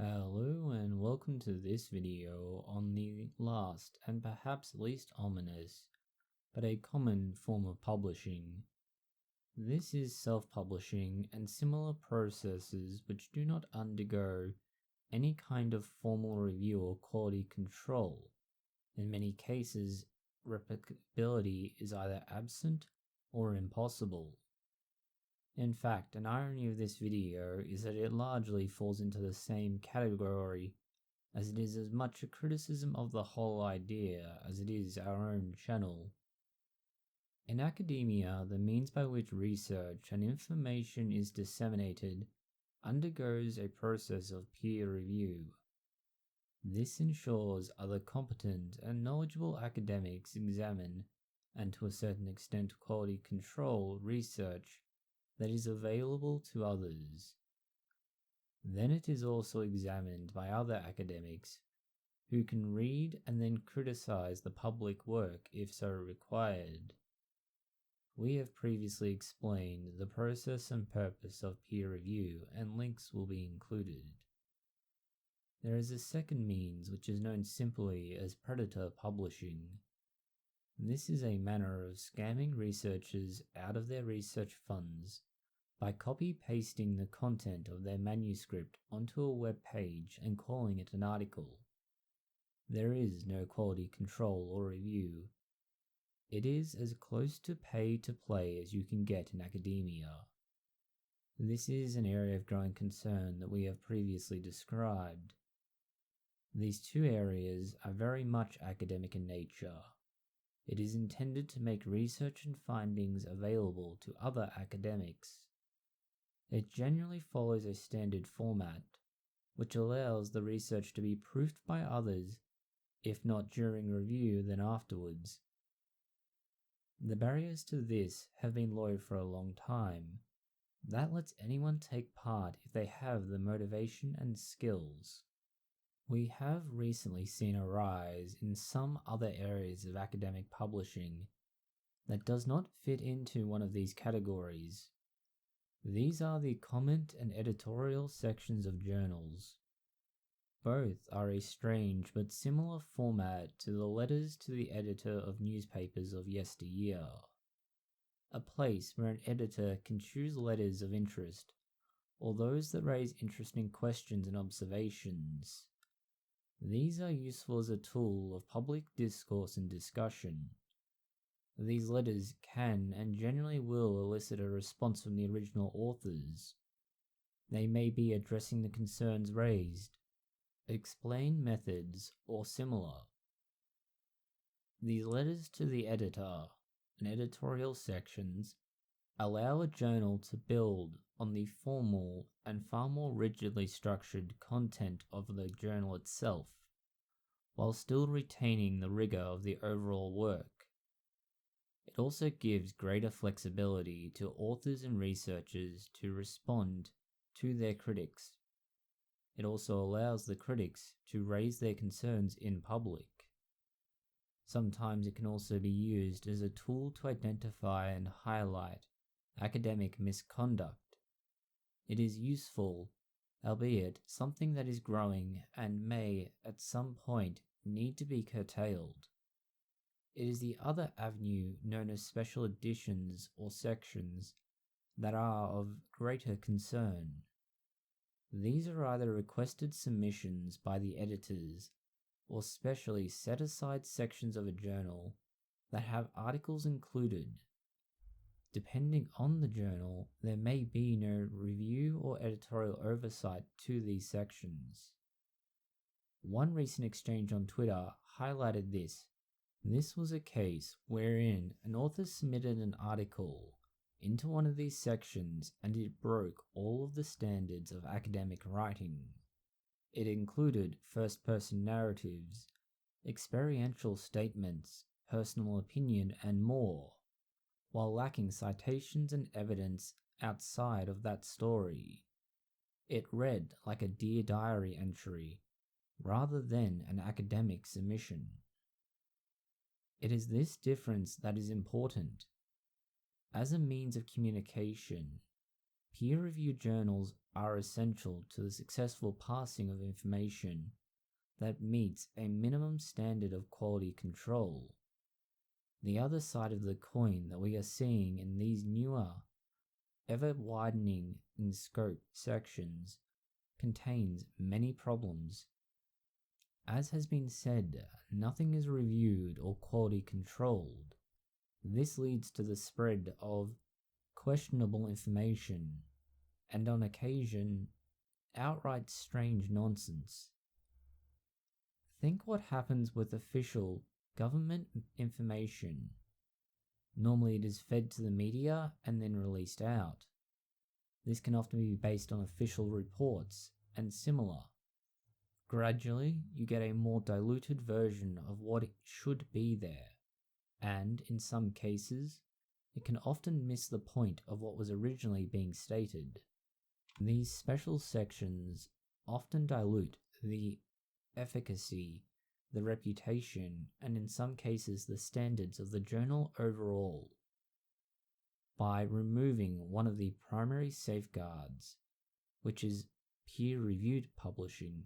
Hello and welcome to this video on the last and perhaps least ominous, but a common form of publishing. This is self-publishing and similar processes which do not undergo any kind of formal review or quality control. In many cases, replicability is either absent or impossible. In fact, an irony of this video is that it largely falls into the same category, as it is as much a criticism of the whole idea as it is our own channel. In academia, the means by which research and information is disseminated undergoes a process of peer review. This ensures other competent and knowledgeable academics examine, and to a certain extent quality control, research that is available to others. Then it is also examined by other academics who can read and then criticize the public work if so required. We have previously explained the process and purpose of peer review, and links will be included. There is a second means which is known simply as predator publishing. This is a manner of scamming researchers out of their research funds by copy-pasting the content of their manuscript onto a web page and calling it an article. There is no quality control or review. It is as close to pay to play as you can get in academia. This is an area of growing concern that we have previously described. These two areas are very much academic in nature. It is intended to make research and findings available to other academics. It generally follows a standard format, which allows the research to be proofed by others, if not during review then afterwards. The barriers to this have been low for a long time. That lets anyone take part if they have the motivation and skills. We have recently seen a rise in some other areas of academic publishing that does not fit into one of these categories. These are the comment and editorial sections of journals. Both are a strange but similar format to the letters to the editor of newspapers of yesteryear. A place where an editor can choose letters of interest, or those that raise interesting questions and observations. These are useful as a tool of public discourse and discussion. These letters can and generally will elicit a response from the original authors. They may be addressing the concerns raised, explain methods, or similar. These letters to the editor and editorial sections allow a journal to build on the formal and far more rigidly structured content of the journal itself, while still retaining the rigor of the overall work. It also gives greater flexibility to authors and researchers to respond to their critics. It also allows the critics to raise their concerns in public. Sometimes it can also be used as a tool to identify and highlight academic misconduct. It is useful, albeit something that is growing and may, at some point, need to be curtailed. It is the other avenue known as special editions or sections that are of greater concern. These are either requested submissions by the editors or specially set-aside sections of a journal that have articles included. Depending on the journal, there may be no review or editorial oversight to these sections. One recent exchange on Twitter highlighted this. This was a case wherein an author submitted an article into one of these sections and it broke all of the standards of academic writing. It included first-person narratives, experiential statements, personal opinion, and more, while lacking citations and evidence outside of that story. It read like a Dear Diary entry, rather than an academic submission. It is this difference that is important. As a means of communication, peer-reviewed journals are essential to the successful passing of information that meets a minimum standard of quality control. The other side of the coin that we are seeing in these newer, ever widening in scope sections contains many problems. As has been said, nothing is reviewed or quality controlled. This leads to the spread of questionable information and, on occasion, outright strange nonsense. Think what happens with official government information. Normally it is fed to the media and then released out. This can often be based on official reports and similar. Gradually, you get a more diluted version of what it should be there, and in some cases, it can often miss the point of what was originally being stated. These special sections often dilute the efficacy, the reputation, and in some cases the standards of the journal overall. By removing one of the primary safeguards, which is peer-reviewed publishing,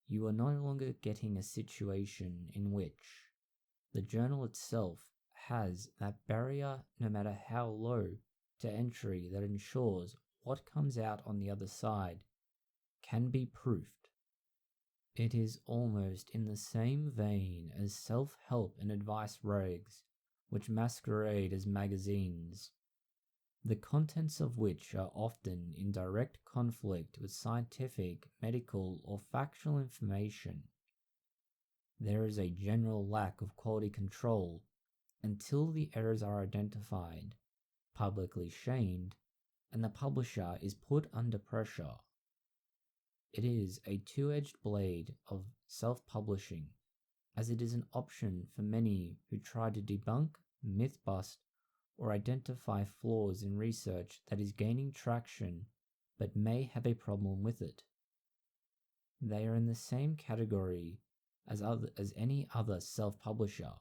you are no longer getting a situation in which the journal itself has that barrier, no matter how low, to entry that ensures what comes out on the other side can be proofed. It is almost in the same vein as self-help and advice rags, which masquerade as magazines, the contents of which are often in direct conflict with scientific, medical, or factual information. There is a general lack of quality control until the errors are identified, publicly shamed, and the publisher is put under pressure. It is a two-edged blade of self-publishing, as it is an option for many who try to debunk, myth-bust, or identify flaws in research that is gaining traction but may have a problem with it. They are in the same category as any other self-publisher.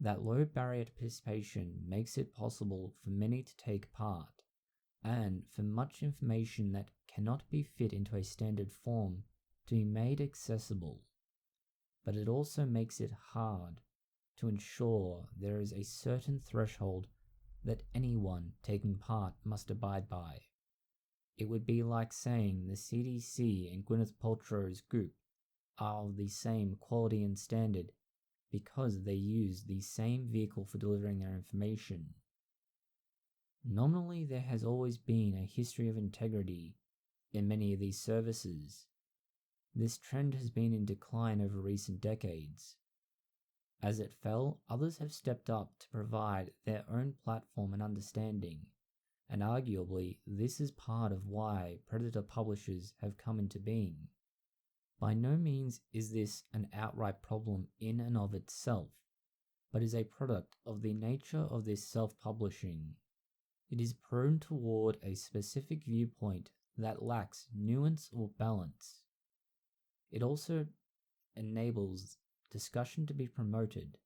That low barrier to participation makes it possible for many to take part, and for much information that cannot be fit into a standard form to be made accessible. But it also makes it hard to ensure there is a certain threshold that anyone taking part must abide by. It would be like saying the CDC and Gwyneth Paltrow's Goop are of the same quality and standard because they use the same vehicle for delivering their information. Nominally, there has always been a history of integrity in many of these services. This trend has been in decline over recent decades. As it fell, others have stepped up to provide their own platform and understanding, and arguably this is part of why predator publishers have come into being. By no means is this an outright problem in and of itself, but is a product of the nature of this self-publishing. It is prone toward a specific viewpoint that lacks nuance or balance. It also enables discussion to be promoted,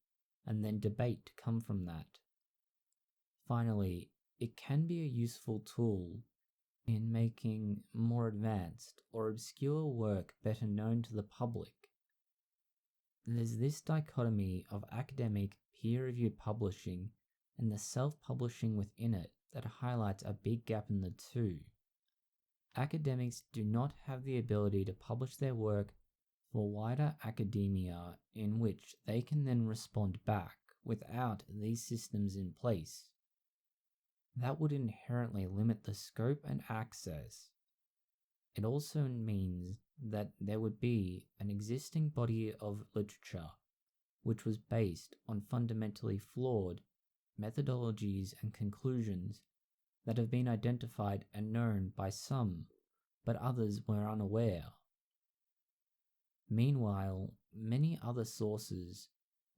and then debate to come from that. Finally, it can be a useful tool in making more advanced or obscure work better known to the public. There's this dichotomy of academic peer-reviewed publishing and the self-publishing within it that highlights a big gap in the two. Academics do not have the ability to publish their work for wider academia in which they can then respond back without these systems in place. That would inherently limit the scope and access. It also means that there would be an existing body of literature which was based on fundamentally flawed methodologies and conclusions that have been identified and known by some, but others were unaware. Meanwhile, many other sources,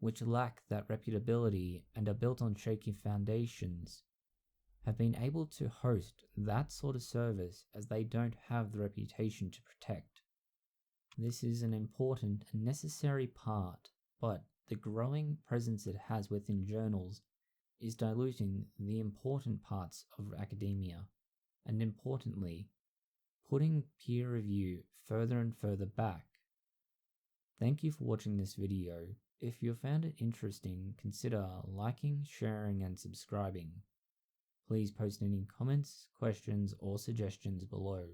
which lack that reputability and are built on shaky foundations, have been able to host that sort of service as they don't have the reputation to protect. This is an important and necessary part, but the growing presence it has within journals is diluting the important parts of academia. and importantly, putting peer review further and further back. Thank you for watching this video. If you found it interesting, consider liking, sharing, and subscribing. Please post any comments, questions, or suggestions below.